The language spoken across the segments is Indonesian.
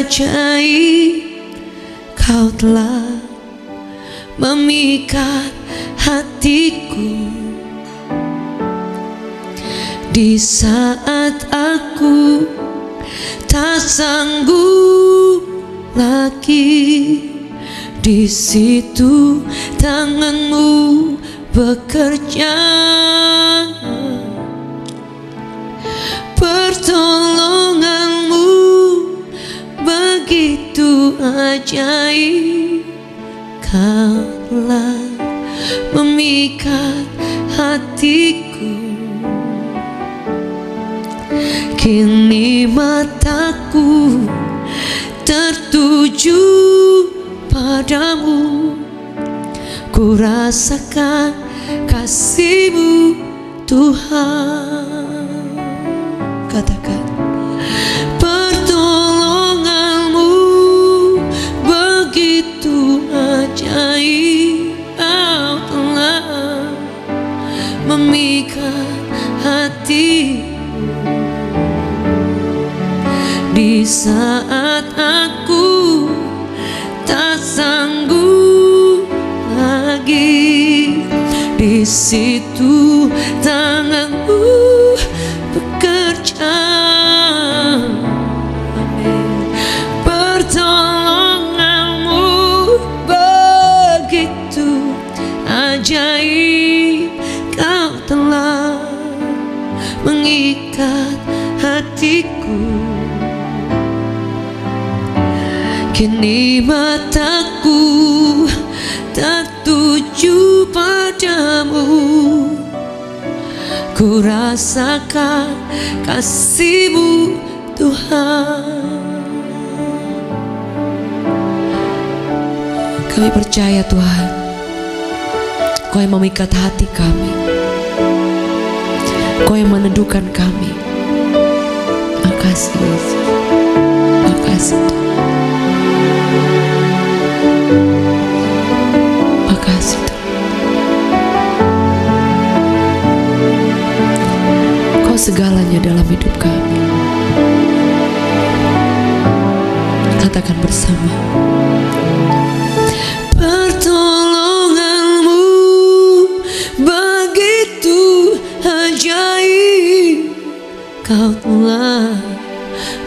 ajaib, Kau telah memikat hatiku. Di saat aku tak sanggup lagi, di situ tanganmu bekerja. Pertolonganmu begitu ajaib, Kau telah memikat hatiku. Kini mataku tertuju padamu, ku rasakan kasih-Mu Tuhan. Katakan, pertolongan-Mu begitu ajaib, Kau telah memikat hatiku. Di saat aku tak sanggup lagi, di situ tangan-Mu bekerja. Pertolongan-Mu begitu ajaib, Kau telah mengikat hatiku. Kini mataku tertuju padamu, ku rasakan kasih-Mu Tuhan. Kami percaya Tuhan, Kau yang memikat hati kami, Kau yang meneduhkan kami. Makasih Yesus, makasih Tuhan. Makasih Tuhan. Kau segalanya dalam hidup kami. Katakan bersama, pertolongan-Mu begitu ajaib, Kau telah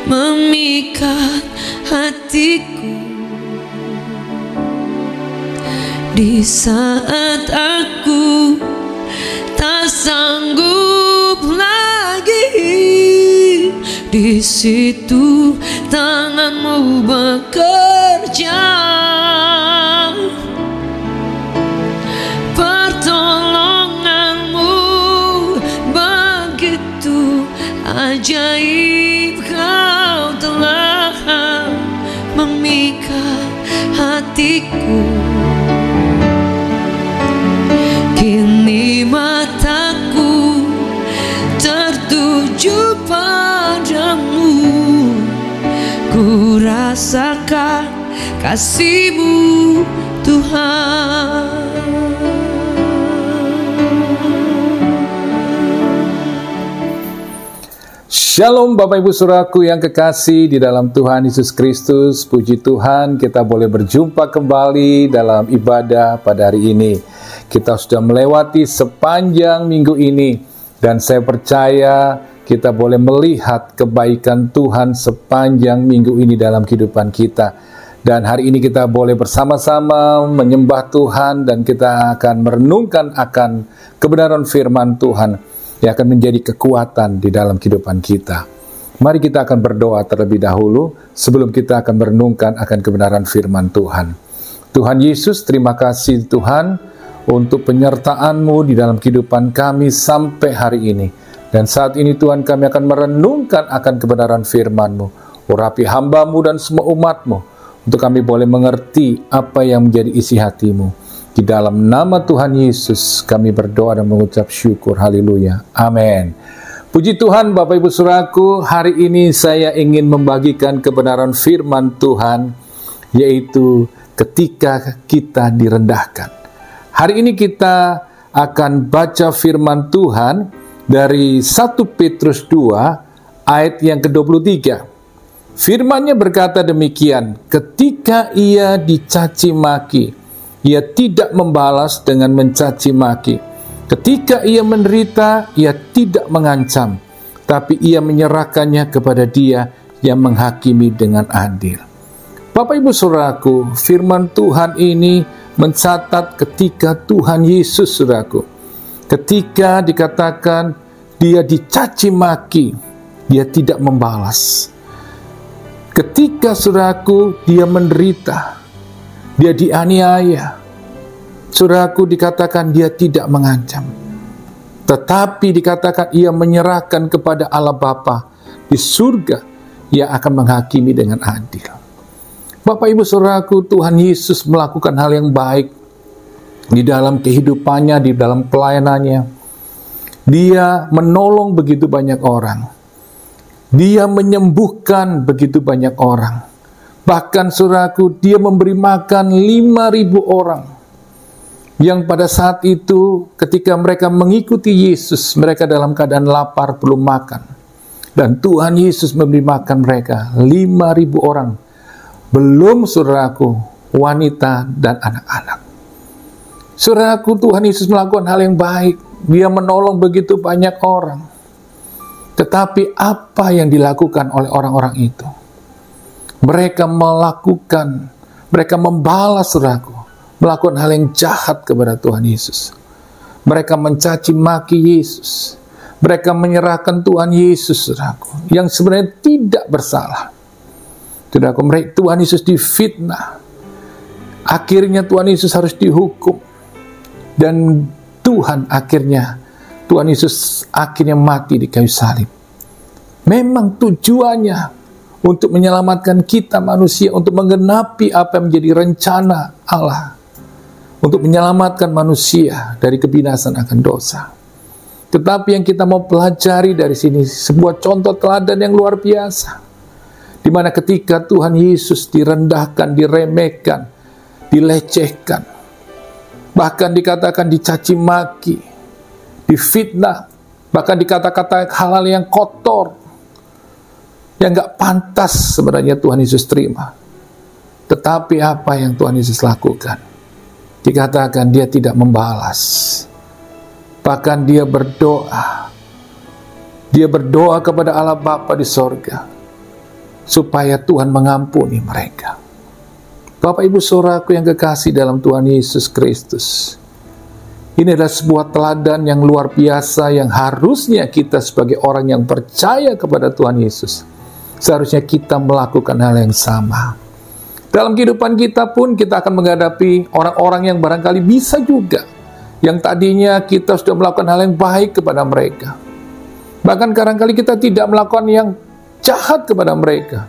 memikat hatiku. Di saat aku tak sanggup lagi, di situ tangan-Mu bekerja. Pertolongan-Mu begitu ajaib, Kau telah memikat hatiku. Kini mataku tertuju padamu, ku rasakan kasih-Mu Tuhan. Shalom Bapak Ibu Saudaraku yang kekasih di dalam Tuhan Yesus Kristus. Puji Tuhan, kita boleh berjumpa kembali dalam ibadah pada hari ini. Kita sudah melewati sepanjang minggu ini, dan saya percaya kita boleh melihat kebaikan Tuhan sepanjang minggu ini dalam kehidupan kita. Dan hari ini kita boleh bersama-sama menyembah Tuhan, dan kita akan merenungkan akan kebenaran firman Tuhan yang akan menjadi kekuatan di dalam kehidupan kita. Mari kita akan berdoa terlebih dahulu sebelum kita akan merenungkan akan kebenaran firman Tuhan. Tuhan Yesus, terima kasih Tuhan untuk penyertaan-Mu di dalam kehidupan kami sampai hari ini. Dan saat ini Tuhan, kami akan merenungkan akan kebenaran firman-Mu. Urapi hamba-Mu dan semua umat-Mu, untuk kami boleh mengerti apa yang menjadi isi hati-Mu. Di dalam nama Tuhan Yesus kami berdoa dan mengucap syukur. Haleluya. Amin. Puji Tuhan Bapak Ibu Saudaraku, hari ini saya ingin membagikan kebenaran firman Tuhan, yaitu ketika kita direndahkan. Hari ini kita akan baca firman Tuhan dari 1 Petrus 2 ayat yang ke-23. Firman-Nya berkata demikian, ketika ia dicaci maki, ia tidak membalas dengan mencaci maki. Ketika ia menderita, ia tidak mengancam, tapi ia menyerahkannya kepada Dia yang menghakimi dengan adil. Bapak Ibu Saudaraku, firman Tuhan ini mencatat ketika Tuhan Yesus, Saudaraku, ketika dikatakan Dia dicaci maki, Dia tidak membalas. Ketika Saudaraku Dia menderita, Dia dianiaya, Saudaraku, dikatakan Dia tidak mengancam, tetapi dikatakan Ia menyerahkan kepada Allah Bapa di surga. Ia akan menghakimi dengan adil. Bapak Ibu Saudaraku, Tuhan Yesus melakukan hal yang baik di dalam kehidupannya, di dalam pelayanannya. Dia menolong begitu banyak orang. Dia menyembuhkan begitu banyak orang. Bahkan Saudaraku, Dia memberi makan 5.000 orang. Yang pada saat itu ketika mereka mengikuti Yesus, mereka dalam keadaan lapar, belum makan. Dan Tuhan Yesus memberi makan mereka 5.000 orang. Belum Saudaraku, wanita dan anak-anak. Saudaraku, Tuhan Yesus melakukan hal yang baik. Dia menolong begitu banyak orang. Tetapi apa yang dilakukan oleh orang-orang itu? Mereka membalas, Saudaraku, melakukan hal yang jahat kepada Tuhan Yesus. Mereka mencaci maki Yesus. Mereka menyerahkan Tuhan Yesus, Saudaraku, yang sebenarnya tidak bersalah. Saudaraku, Tuhan Yesus difitnah. Akhirnya Tuhan Yesus harus dihukum. Dan Tuhan Yesus akhirnya mati di kayu salib. Memang tujuannya untuk menyelamatkan kita manusia, untuk menggenapi apa yang menjadi rencana Allah, untuk menyelamatkan manusia dari kebinasan akan dosa. Tetapi yang kita mau pelajari dari sini, sebuah contoh teladan yang luar biasa, di mana ketika Tuhan Yesus direndahkan, diremehkan, dilecehkan, bahkan dikatakan dicaci maki, difitnah, bahkan dikata-kata hal-hal yang kotor, yang gak pantas sebenarnya Tuhan Yesus terima. Tetapi apa yang Tuhan Yesus lakukan? Dikatakan Dia tidak membalas. Bahkan Dia berdoa. Dia berdoa kepada Allah Bapa di sorga, supaya Tuhan mengampuni mereka. Bapak Ibu Saudaraku yang kekasih dalam Tuhan Yesus Kristus, ini adalah sebuah teladan yang luar biasa yang harusnya kita sebagai orang yang percaya kepada Tuhan Yesus, seharusnya kita melakukan hal yang sama. Dalam kehidupan kita pun kita akan menghadapi orang-orang yang barangkali bisa juga, yang tadinya kita sudah melakukan hal yang baik kepada mereka. Bahkan kadang-kali kita tidak melakukan yang jahat kepada mereka,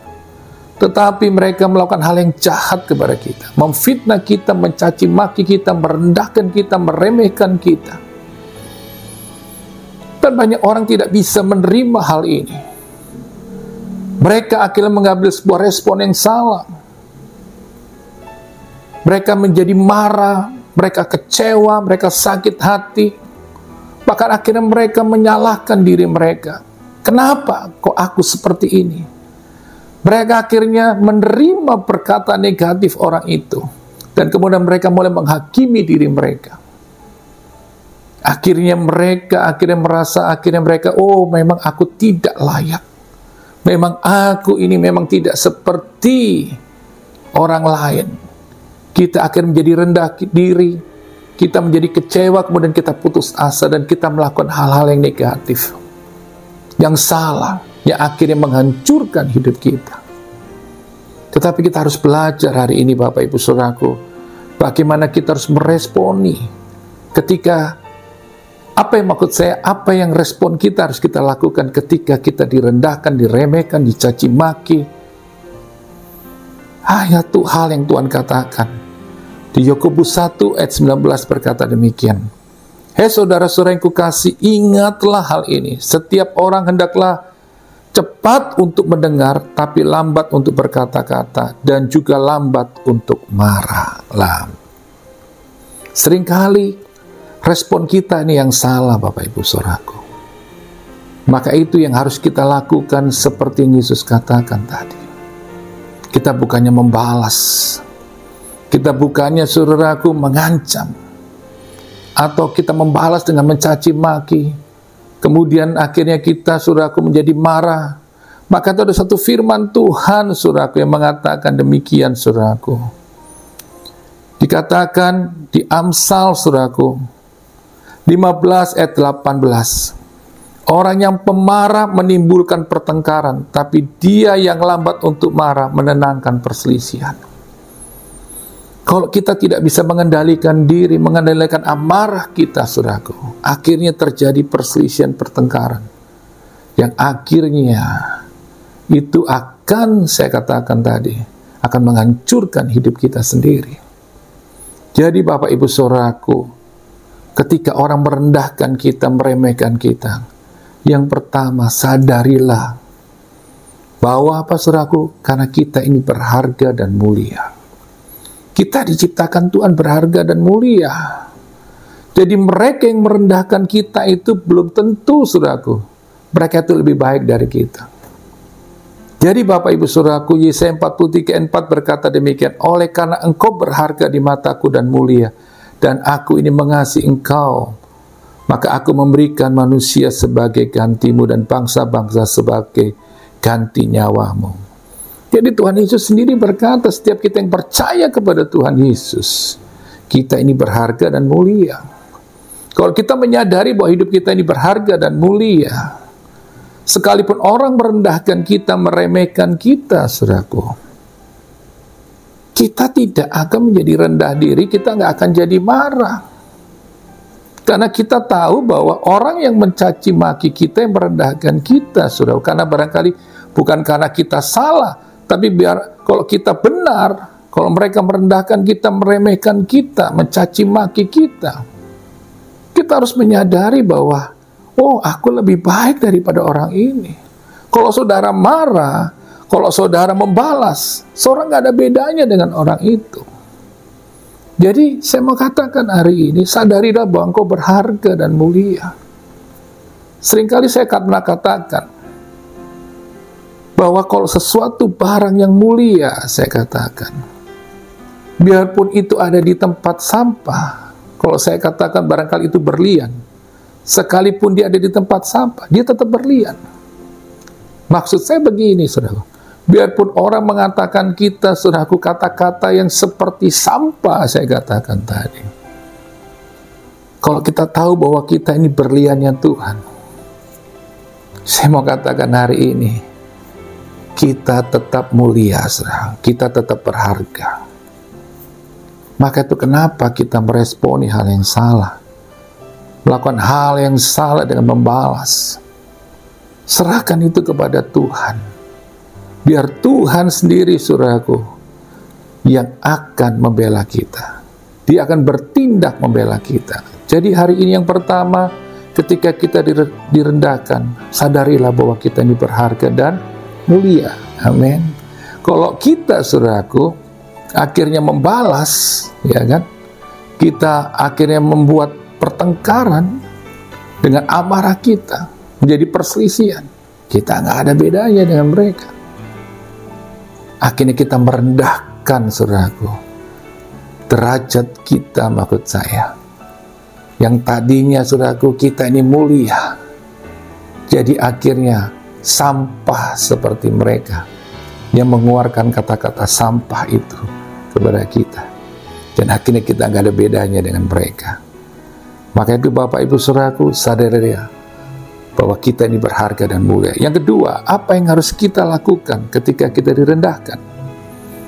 tetapi mereka melakukan hal yang jahat kepada kita, memfitnah kita, mencaci maki kita, merendahkan kita, meremehkan kita. Dan banyak orang tidak bisa menerima hal ini. Mereka akhirnya mengambil sebuah respon yang salah. Mereka menjadi marah, mereka kecewa, mereka sakit hati. Bahkan akhirnya mereka menyalahkan diri mereka. Kenapa kok aku seperti ini? Mereka akhirnya menerima perkataan negatif orang itu. Dan kemudian mereka mulai menghakimi diri mereka. Akhirnya mereka merasa, oh memang aku tidak layak. Memang aku ini memang tidak seperti orang lain. Kita akhirnya menjadi rendah diri, kita menjadi kecewa, kemudian kita putus asa dan kita melakukan hal-hal yang negatif, yang salah, yang akhirnya menghancurkan hidup kita. Tetapi kita harus belajar hari ini Bapak Ibu Saudaraku, bagaimana kita harus meresponi ketika, apa yang respon kita harus kita lakukan ketika kita direndahkan, diremehkan, dicaci maki. Satu hal yang Tuhan katakan di Yakobus 1 ayat 19 berkata demikian. Hei saudara-saudara yang kukasihi, ingatlah hal ini. Setiap orang hendaklah cepat untuk mendengar, tapi lambat untuk berkata-kata, dan juga lambat untuk marah. Seringkali respon kita ini yang salah Bapak Ibu Saudaraku. Maka itu yang harus kita lakukan seperti Yesus katakan tadi. Kita bukannya membalas, kita bukannya saudaraku mengancam, atau kita membalas dengan mencaci maki, kemudian akhirnya kita saudaraku menjadi marah. Maka itu ada satu firman Tuhan saudaraku yang mengatakan demikian saudaraku. Dikatakan di Amsal saudaraku 15 ayat 18. Orang yang pemarah menimbulkan pertengkaran, tapi dia yang lambat untuk marah menenangkan perselisihan. Kalau kita tidak bisa mengendalikan diri, mengendalikan amarah kita, saudaraku, akhirnya terjadi perselisihan, pertengkaran, yang akhirnya itu akan, saya katakan tadi, akan menghancurkan hidup kita sendiri. Jadi Bapak Ibu saudaraku, ketika orang merendahkan kita, meremehkan kita, yang pertama, sadarilah bahwa apa saudaraku? Karena kita ini berharga dan mulia. Kita diciptakan Tuhan berharga dan mulia. Jadi mereka yang merendahkan kita itu belum tentu saudaraku, mereka itu lebih baik dari kita. Jadi Bapak Ibu saudaraku, Yesaya 43:4 berkata demikian, oleh karena engkau berharga di mataku dan mulia, dan aku ini mengasihi engkau, maka aku memberikan manusia sebagai gantimu dan bangsa-bangsa sebagai ganti nyawamu. Jadi Tuhan Yesus sendiri berkata, setiap kita yang percaya kepada Tuhan Yesus, kita ini berharga dan mulia. Kalau kita menyadari bahwa hidup kita ini berharga dan mulia, sekalipun orang merendahkan kita, meremehkan kita, saudaraku, kita tidak akan menjadi rendah diri, kita nggak akan jadi marah. Karena kita tahu bahwa orang yang mencaci maki kita, yang merendahkan kita, saudara, karena barangkali bukan karena kita salah, tapi biar kalau kita benar, kalau mereka merendahkan kita, meremehkan kita, mencaci maki kita, kita harus menyadari bahwa, oh, aku lebih baik daripada orang ini. Kalau saudara marah, kalau saudara membalas, saudara nggak ada bedanya dengan orang itu. Jadi saya mau katakan hari ini, sadarilah bahwa engkau berharga dan mulia. Seringkali saya pernah katakan bahwa kalau sesuatu barang yang mulia, saya katakan, biarpun itu ada di tempat sampah, kalau saya katakan barangkali itu berlian, sekalipun dia ada di tempat sampah, dia tetap berlian. Maksud saya begini, saudara, biarpun orang mengatakan kita, saudaraku, kata-kata yang seperti sampah, saya katakan tadi, kalau kita tahu bahwa kita ini berliannya Tuhan, saya mau katakan hari ini, kita tetap mulia, saudara, kita tetap berharga. Maka itu kenapa kita meresponi hal yang salah, melakukan hal yang salah dengan membalas. Serahkan itu kepada Tuhan. Biar Tuhan sendiri, saudaraku, yang akan membela kita. Dia akan bertindak membela kita. Jadi hari ini yang pertama, ketika kita direndahkan, sadarilah bahwa kita ini berharga dan mulia. Amin. Kalau kita, saudaraku, akhirnya membalas, ya kan? Kita akhirnya membuat pertengkaran dengan amarah kita, menjadi perselisihan. Kita nggak ada bedanya dengan mereka. Akhirnya kita merendahkan, saudaraku, derajat kita, maksud saya. Yang tadinya, saudaraku, kita ini mulia, jadi akhirnya sampah seperti mereka yang mengeluarkan kata-kata sampah itu kepada kita. Dan akhirnya kita nggak ada bedanya dengan mereka. Maka itu Bapak Ibu saudaraku, sadarilah bahwa kita ini berharga dan mulia. Yang kedua, apa yang harus kita lakukan ketika kita direndahkan?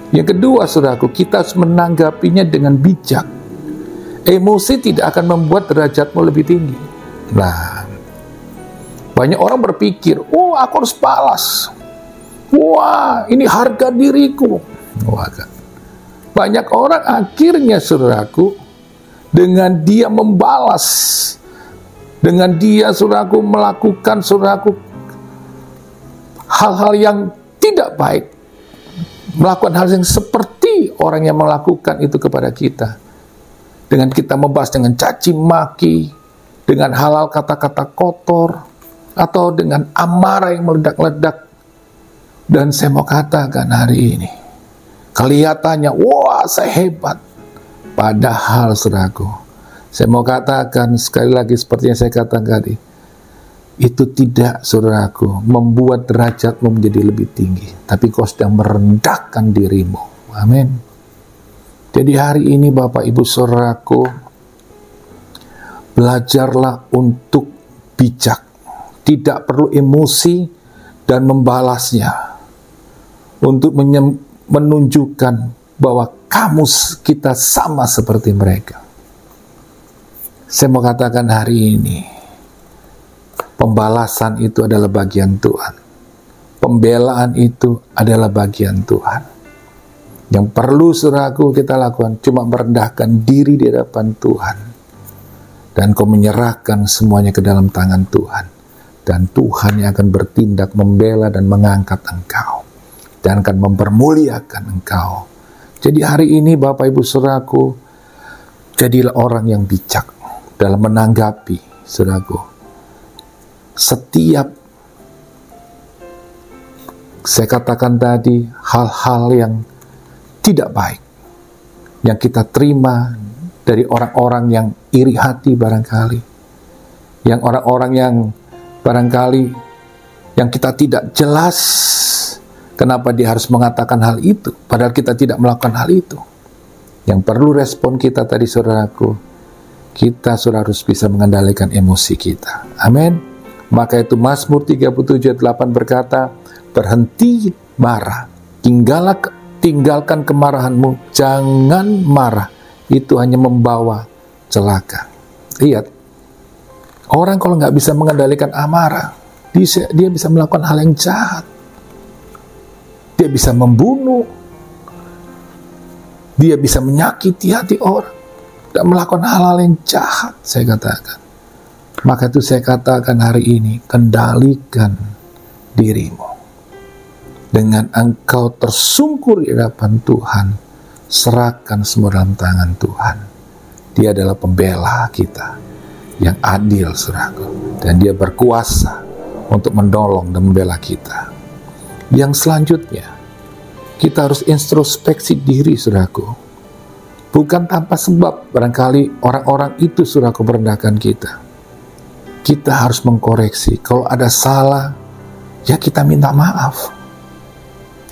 Yang kedua, saudaraku, kita harus menanggapinya dengan bijak. Emosi tidak akan membuat derajatmu lebih tinggi. Nah, banyak orang berpikir, oh, aku harus balas. Wah, ini harga diriku. Wah, kan. Banyak orang akhirnya, saudaraku, dengan dia membalas, dengan dia, saudaraku, melakukan, saudaraku, hal-hal yang tidak baik, melakukan hal yang seperti orang yang melakukan itu kepada kita, dengan kita membahas dengan caci maki, dengan hal-hal kata-kata kotor, atau dengan amarah yang meledak-ledak. Dan saya mau katakan hari ini, Kelihatannya, wah saya hebat. Padahal saudaraku, saya mau katakan sekali lagi seperti yang saya katakan tadi, itu tidak saudaraku membuat derajatmu menjadi lebih tinggi, tapi kau sedang merendahkan dirimu. Amin. Jadi hari ini Bapak Ibu saudaraku, belajarlah untuk bijak, tidak perlu emosi dan membalasnya, untuk menunjukkan bahwa kita sama seperti mereka. Saya mau katakan hari ini, pembalasan itu adalah bagian Tuhan. Pembelaan itu adalah bagian Tuhan. Yang perlu saudaraku kita lakukan cuma merendahkan diri di hadapan Tuhan. Dan kau menyerahkan semuanya ke dalam tangan Tuhan. Dan Tuhan yang akan bertindak membela dan mengangkat engkau. Dan akan mempermuliakan engkau. Jadi hari ini Bapak Ibu saudaraku, jadilah orang yang bijak dalam menanggapi saudaraku. Setiap saya katakan tadi hal-hal yang tidak baik yang kita terima dari orang-orang yang iri hati barangkali, yang orang-orang yang barangkali yang kita tidak jelas kenapa dia harus mengatakan hal itu, padahal kita tidak melakukan hal itu. Yang perlu respon kita tadi saudaraku, kita sudah harus bisa mengendalikan emosi kita. Amin. Maka itu Mazmur 37:8 berkata, berhenti marah, tinggalkan kemarahanmu, jangan marah, itu hanya membawa celaka. Lihat, orang kalau nggak bisa mengendalikan amarah, dia bisa melakukan hal yang jahat. Dia bisa membunuh, dia bisa menyakiti hati orang, dan melakukan hal-hal yang jahat, saya katakan. Maka itu saya katakan hari ini, kendalikan dirimu. Dengan engkau tersungkur di hadapan Tuhan, serahkan semua dalam tangan Tuhan. Dia adalah pembela kita, yang adil, saudaraku. Dan dia berkuasa untuk menolong dan membela kita. Yang selanjutnya, kita harus introspeksi diri, saudaraku. Bukan tanpa sebab, barangkali orang-orang itu, saudaraku, merendahkan kita. Kita harus mengkoreksi. Kalau ada salah, ya kita minta maaf.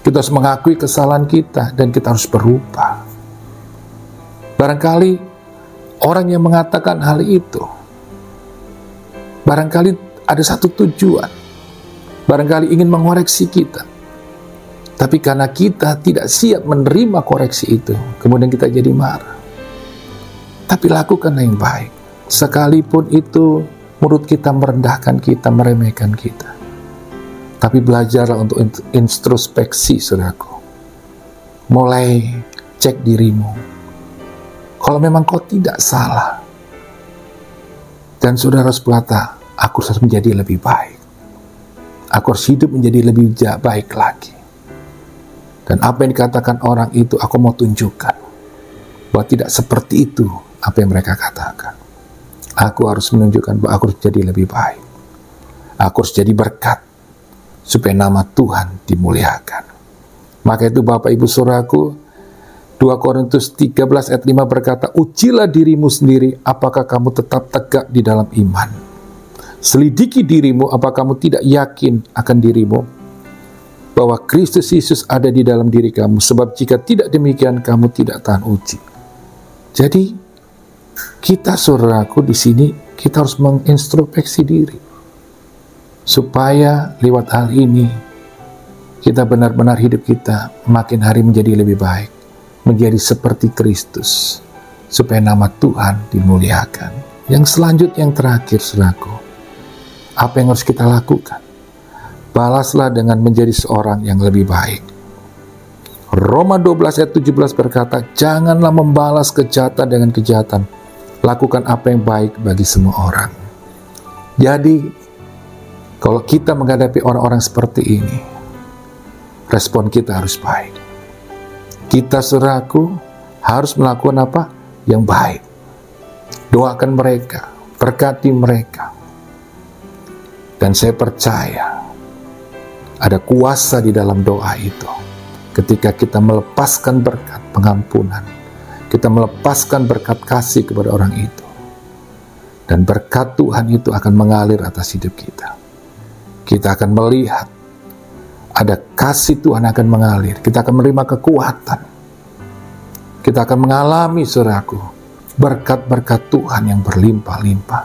Kita harus mengakui kesalahan kita, dan kita harus berubah. Barangkali orang yang mengatakan hal itu, barangkali ada satu tujuan. Barangkali ingin mengoreksi kita. Tapi karena kita tidak siap menerima koreksi itu, kemudian kita jadi marah. Tapi lakukanlah yang baik. Sekalipun itu menurut kita merendahkan kita, meremehkan kita. Tapi belajarlah untuk introspeksi, saudaraku. Mulai cek dirimu. Kalau memang kau tidak salah, dan saudara harus berkata, aku harus menjadi lebih baik. Aku harus hidup menjadi lebih baik lagi. Dan apa yang dikatakan orang itu, aku mau tunjukkan bahwa tidak seperti itu apa yang mereka katakan. Aku harus menunjukkan bahwa aku harus jadi lebih baik. Aku harus jadi berkat, supaya nama Tuhan dimuliakan. Maka itu Bapak Ibu saudaraku, 2 Korintus 13 ayat 5 berkata, ujilah dirimu sendiri, apakah kamu tetap tegak di dalam iman. Selidiki dirimu, apakah kamu tidak yakin akan dirimu, bahwa Kristus Yesus ada di dalam diri kamu, sebab jika tidak demikian, kamu tidak tahan uji. Jadi, kita saudaraku di sini, kita harus mengintrospeksi diri. Supaya lewat hal ini, kita benar-benar hidup kita makin hari menjadi lebih baik. Menjadi seperti Kristus. Supaya nama Tuhan dimuliakan. Yang selanjutnya, yang terakhir, saudaraku. Apa yang harus kita lakukan? Balaslah dengan menjadi seorang yang lebih baik. Roma 12 ayat 17 berkata, janganlah membalas kejahatan dengan kejahatan. Lakukan apa yang baik bagi semua orang. Jadi, kalau kita menghadapi orang-orang seperti ini, respon kita harus baik. Kita saudaraku harus melakukan apa? Yang baik. Doakan mereka, berkati mereka. Dan saya percaya ada kuasa di dalam doa itu. ketika kita melepaskan berkat pengampunan, kita melepaskan berkat kasih kepada orang itu, dan berkat Tuhan itu akan mengalir atas hidup kita. Kita akan melihat ada kasih Tuhan akan mengalir. Kita akan menerima kekuatan. Kita akan mengalami, saudaraku, berkat-berkat Tuhan yang berlimpah-limpah.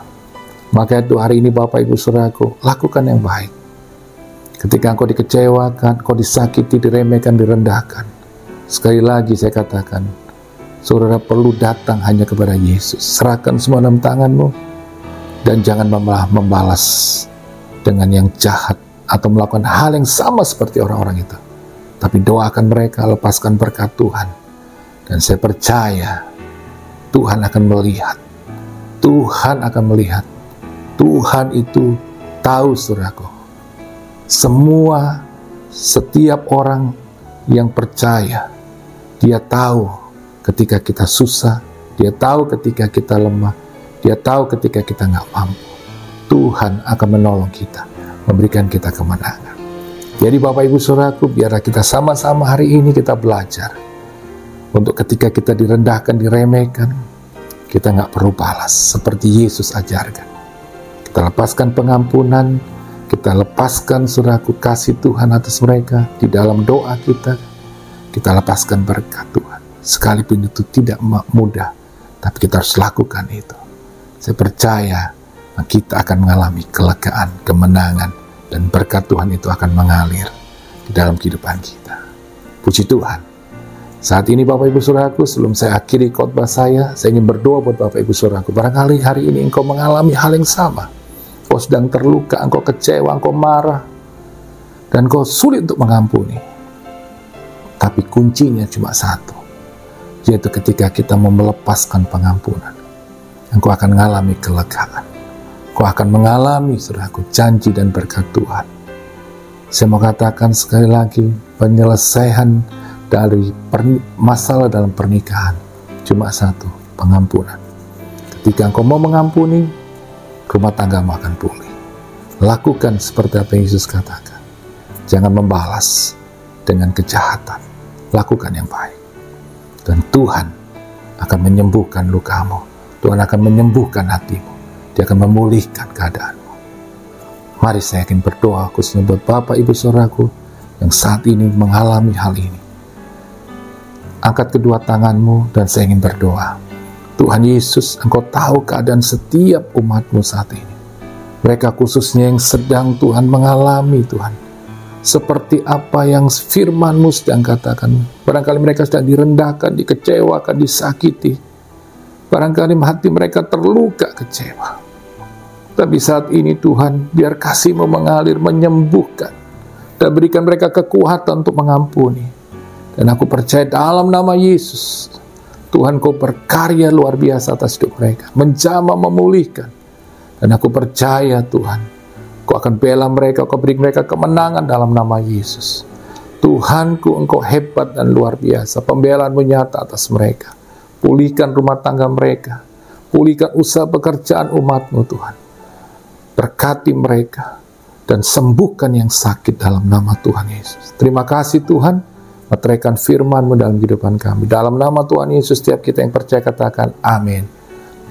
Maka itu hari ini Bapak Ibu saudaraku, lakukan yang baik. Ketika engkau dikecewakan, engkau disakiti, diremehkan, direndahkan, sekali lagi saya katakan, saudara perlu datang hanya kepada Yesus. Serahkan semua dalam tanganmu, dan jangan malah membalas dengan yang jahat atau melakukan hal yang sama seperti orang-orang itu. Tapi doakan mereka, lepaskan berkat Tuhan. Dan saya percaya Tuhan akan melihat. Tuhan akan melihat. Tuhan itu tahu, saudaraku. Setiap orang yang percaya, dia tahu ketika kita susah, dia tahu ketika kita lemah, dia tahu ketika kita nggak mampu. Tuhan akan menolong kita, memberikan kita kemenangan. Jadi Bapak Ibu saudaraku, biarlah kita sama-sama hari ini kita belajar untuk ketika kita direndahkan, diremehkan, kita nggak perlu balas seperti Yesus ajarkan. Kita lepaskan pengampunan, kita lepaskan saudaraku kasih Tuhan atas mereka di dalam doa kita. Kita lepaskan berkat Tuhan. Sekalipun itu tidak mudah, tapi kita harus lakukan itu. Saya percaya kita akan mengalami kelegaan, kemenangan, dan berkat Tuhan itu akan mengalir di dalam kehidupan kita. Puji Tuhan. Saat ini Bapak Ibu saudaraku, sebelum saya akhiri khotbah saya ingin berdoa buat Bapak Ibu saudaraku. Barangkali hari ini engkau mengalami hal yang sama. Engkau sedang terluka, engkau kecewa, engkau marah, dan engkau sulit untuk mengampuni. Tapi kuncinya cuma satu, yaitu ketika kita mau melepaskan pengampunan, engkau akan mengalami kelegaan. Engkau akan mengalami, saudaraku, janji dan berkat Tuhan. Saya mau katakan sekali lagi, penyelesaian dari masalah dalam pernikahan cuma satu, pengampunan. Ketika engkau mau mengampuni, rumah tanggamu akan pulih. Lakukan seperti apa yang Yesus katakan. Jangan membalas dengan kejahatan. Lakukan yang baik. Dan Tuhan akan menyembuhkan lukamu. Tuhan akan menyembuhkan hatimu. Dia akan memulihkan keadaanmu. Mari saya ingin berdoa khususnya buat Bapak Ibu saudaraku yang saat ini mengalami hal ini. Angkat kedua tanganmu dan saya ingin berdoa. Tuhan Yesus, Engkau tahu keadaan setiap umat-Mu saat ini. Mereka khususnya yang sedang Tuhan mengalami, Tuhan, seperti apa yang firman-Mu sedang katakan. Barangkali mereka sedang direndahkan, dikecewakan, disakiti. Barangkali hati mereka terluka, kecewa. Tapi saat ini Tuhan, biar kasih-Mu mengalir, menyembuhkan, dan berikan mereka kekuatan untuk mengampuni. Dan aku percaya dalam nama Yesus, Tuhan Kau berkarya luar biasa atas hidup mereka, menjamah, memulihkan. Dan aku percaya Tuhan, Kau akan bela mereka, Kau beri mereka kemenangan dalam nama Yesus. Tuhanku, Engkau hebat dan luar biasa, pembelaan-Mu nyata atas mereka. Pulihkan rumah tangga mereka, pulihkan usaha pekerjaan umat-Mu Tuhan. Berkati mereka, dan sembuhkan yang sakit dalam nama Tuhan Yesus. Terima kasih Tuhan, meteraikan firman-Mu dalam kehidupan kami. Dalam nama Tuhan Yesus, setiap kita yang percaya katakan amin.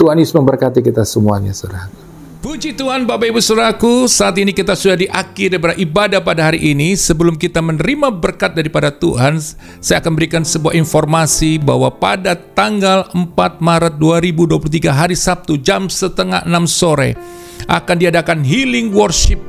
Tuhan Yesus memberkati kita semuanya, saudara. Puji Tuhan Bapak Ibu Saudaraku, saat ini kita sudah di akhir daripada ibadah pada hari ini. Sebelum kita menerima berkat daripada Tuhan, saya akan berikan sebuah informasi bahwa pada tanggal 4 Maret 2023 hari Sabtu jam 5:30 sore akan diadakan healing worship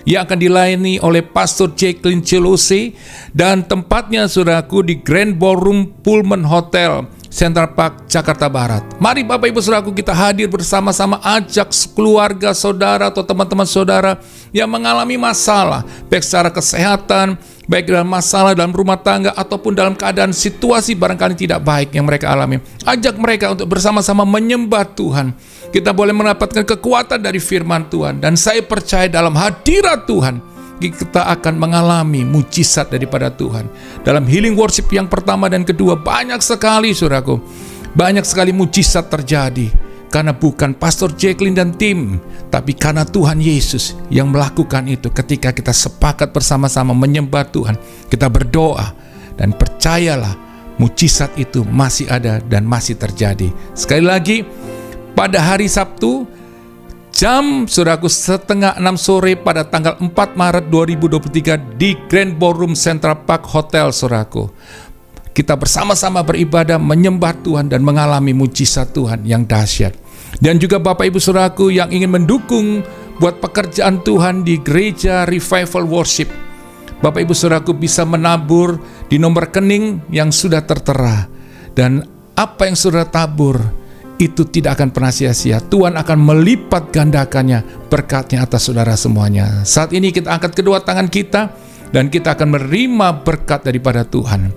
yang akan dilayani oleh Pastor Jacqueline Celosi, dan tempatnya saudaraku di Grand Ballroom Pullman Hotel, Central Park, Jakarta Barat. Mari Bapak Ibu saudaraku kita hadir bersama-sama, ajak keluarga saudara atau teman-teman saudara yang mengalami masalah, baik secara kesehatan, baik dalam masalah dalam rumah tangga, ataupun dalam keadaan situasi barangkali tidak baik yang mereka alami. Ajak mereka untuk bersama-sama menyembah Tuhan. Kita boleh mendapatkan kekuatan dari firman Tuhan, dan saya percaya dalam hadirat Tuhan kita akan mengalami mujizat daripada Tuhan. Dalam healing worship yang pertama dan kedua, banyak sekali saudaraku, banyak sekali mujizat terjadi. Karena bukan Pastor Jacqueline dan tim, tapi karena Tuhan Yesus yang melakukan itu. Ketika kita sepakat bersama-sama menyembah Tuhan, kita berdoa, dan percayalah, mujizat itu masih ada dan masih terjadi. Sekali lagi, pada hari Sabtu, jam saudaraku 5:30 sore pada tanggal 4 Maret 2023 di Grand Ballroom Central Park Hotel, saudaraku, kita bersama-sama beribadah, menyembah Tuhan dan mengalami mujizat Tuhan yang dahsyat. Dan juga Bapak Ibu saudaraku yang ingin mendukung buat pekerjaan Tuhan di Gereja Revival Worship, Bapak Ibu saudaraku bisa menabur di nomor rekening yang sudah tertera. Dan apa yang saudara tabur itu tidak akan pernah sia-sia. Tuhan akan melipat gandakannya berkatnya atas saudara semuanya. Saat ini kita angkat kedua tangan kita dan kita akan menerima berkat daripada Tuhan.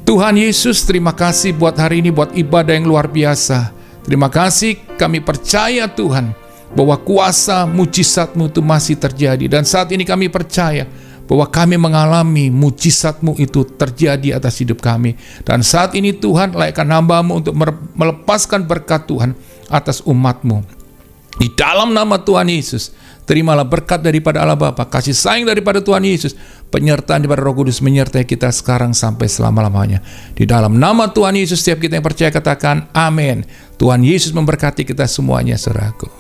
Tuhan Yesus, terima kasih buat hari ini, buat ibadah yang luar biasa. Terima kasih, kami percaya Tuhan bahwa kuasa mujizat-Mu itu masih terjadi. Dan saat ini kami percaya bahwa kami mengalami mujizat-Mu itu terjadi atas hidup kami. Dan saat ini Tuhan, layakkan hamba-Mu untuk melepaskan berkat Tuhan atas umat-Mu. Di dalam nama Tuhan Yesus, terimalah berkat daripada Allah Bapa, kasih sayang daripada Tuhan Yesus, penyertaan daripada Roh Kudus menyertai kita sekarang sampai selama-lamanya. Di dalam nama Tuhan Yesus, setiap kita yang percaya katakan amin. Tuhan Yesus memberkati kita semuanya, saudaraku.